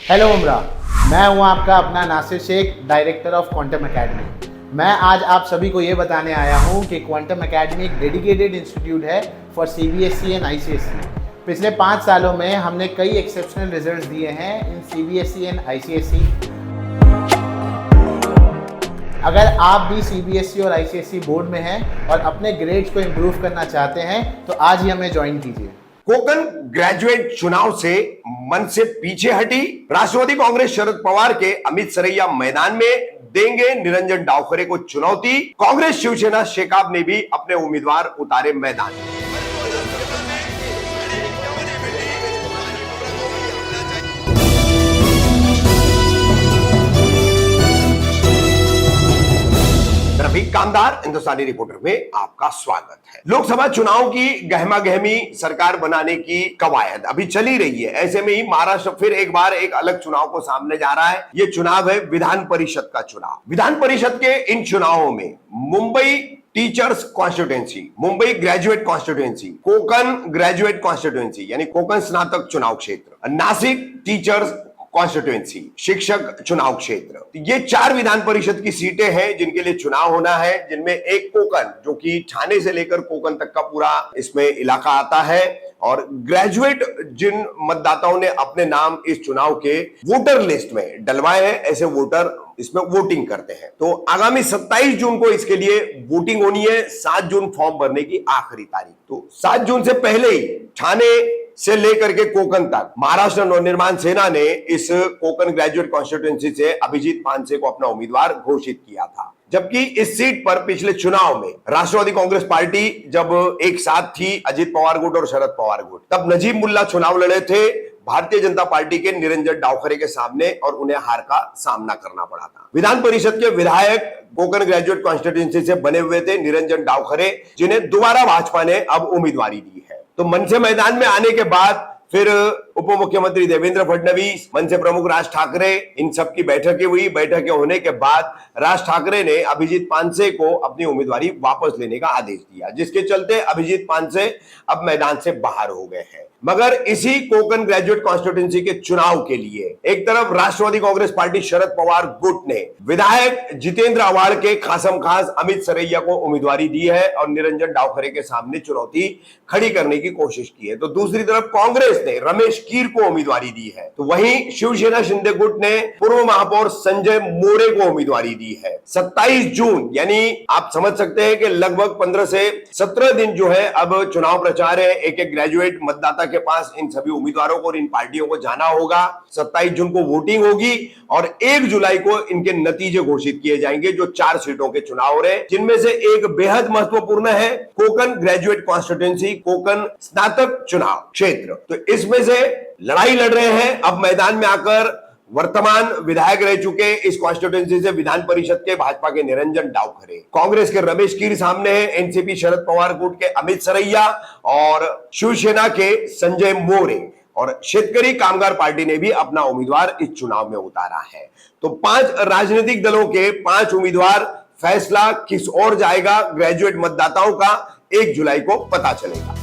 Hello उमरा, मैं हूं आपका अपना Nasir Sheikh, director of quantum academy. मैं आज आप सभी को ये बताने आया हूं कि क्वांटम एकेडमी एक डेडिकेटेड इंस्टीट्यूट है फॉर सीबीएसई एंड आईसीएसई। पिछले 5 सालों में हमने कई एक्सेप्शनल रिजल्ट्स दिए हैं इन सीबीएसई एंड आईसीएसई। अगर आप भी सीबीएसई और आईसीएसई बोर्ड में हैं और अपने ग्रेड्स को इम्प्रूव करना चाहते हैं तो आज ही हमें ज्वाइन कीजिए। कोकण ग्रेजुएट चुनाव से मन से पीछे हटी राष्ट्रवादी कांग्रेस शरद पवार के अमित सरैया मैदान में देंगे निरंजन डावखरे को चुनौती। कांग्रेस शिवसेना शेकाप ने भी अपने उम्मीदवार उतारे मैदान में। रफीक कामदार हिंदुस्तानी रिपोर्टर में आपका स्वागत है। लोकसभा चुनाव की गहमा गहमी सरकार बनाने की कवायद अभी चली रही है। ऐसे में ही महाराष्ट्र फिर एक बार एक अलग चुनाव को सामने जा रहा है। ये चुनाव है विधान परिषद का चुनाव। विधान परिषद के इन चुनावों में Mumbai teachers constituency, Mumbai graduate constituency, Konkan graduate constituency यानी कोकण स्नातक चुनाव क्षेत्र, नासिक टीचर्स कॉन्स्टिट्यूएंसी शिक्षक चुनाव क्षेत्र, ये 4 विधान परिषद की सीटें हैं जिनके लिए चुनाव होना है, जिनमें एक कोकण जो कि ठाणे से लेकर कोकण तक का पूरा इसमें इलाका आता है। और ग्रेजुएट जिन मतदाताओं ने अपने नाम इस चुनाव के वोटर लिस्ट में डलवाए हैं, ऐसे वोटर इसमें वोटिंग करते हैं। तो आगामी 27 जून को इसके लिए वोटिंग होनी है। 7 जून फॉर्म भरने की आखिरी तारीख। तो 7 जून से पहले ही ठाणे से लेकर के कोकण तक महाराष्ट्र नवनिर्माण सेना ने इस कोकण ग्रेजुएट कॉन्स्टिट्यूएंसी से अभिजीत पानसे को अपना उम्मीदवार घोषित किया था। जबकि इस सीट पर पिछले चुनाव में राष्ट्रवादी कांग्रेस पार्टी जब एक साथ थी, अजित पवार गुट और शरद पवार गुट, तब नजीब मुल्ला चुनाव लड़े थे भारतीय जनता पार्टी के निरंजन डावखरे के सामने और उन्हें हार का सामना करना पड़ा था। विधान परिषद के विधायक कोकण ग्रेजुएट कॉन्स्टिट्यूएंसी से बने हुए थे निरंजन डावखरे, जिन्हें दोबारा भाजपा ने अब उम्मीदवारी दी है। तो मनसे मैदान में आने के बाद फिर उप मुख्यमंत्री देवेंद्र फडणवीस, मनसे प्रमुख राज ठाकरे, इन सब की बैठकें हुई। बैठकें होने के बाद राज ठाकरे ने अभिजीत पानसे को अपनी उम्मीदवारी वापस लेने का आदेश दिया, जिसके चलते अभिजीत पानसे अब मैदान से बाहर हो गए हैं। मगर इसी कोकण ग्रेजुएट कॉन्स्टिट्यूएंसी के चुनाव के लिए एक तरफ राष्ट्रवादी कांग्रेस पार्टी शरद पवार गुट ने विधायक जितेंद्र आव्हाड के खासम खास अमित सरैया को उम्मीदवारी दी है और निरंजन डावखरे के सामने चुनौती खड़ी करने की कोशिश की है। तो दूसरी तरफ कांग्रेस ने रमेश कीर को उम्मीदवारी दी है। तो वहीं शिवसेना शिंदे गुट ने पूर्व महापौर संजय मोरे को उम्मीदवारी दी है। 27 जून यानी आप समझ सकते हैं कि लगभग 15 से 17 दिन जो है अब चुनाव प्रचार है। एक एक ग्रेजुएट मतदाता के पास इन सभी उम्मीदवारों को और इन पार्टियों को जाना होगा। 27 जून को वोटिंग होगी और 1 जुलाई को इनके नतीजे घोषित किए जाएंगे, जो 4 सीटों के चुनाव हो रहे हैं, जिनमें से एक बेहद महत्वपूर्ण है कोकण ग्रेजुएट कॉन्स्टिट्यूएंसी, कोकण स्नातक चुनाव क्षेत्र। तो इसमें से लड़ाई लड़ रहे हैं अब मैदान में आकर वर्तमान विधायक रह चुके इस कॉन्स्टिट्यूएंसी से विधान परिषद के भाजपा के निरंजन डावखरे, कांग्रेस के रमेश कीर सामने है, एनसीपी शरद पवार गुट के अमित सरैया और शिवसेना के संजय मोरे, और शेतकरी कामगार पार्टी ने भी अपना उम्मीदवार इस चुनाव में उतारा है। तो 5 राजनीतिक दलों के 5 उम्मीदवार, फैसला किस ओर जाएगा ग्रेजुएट मतदाताओं का 1 जुलाई को पता चलेगा।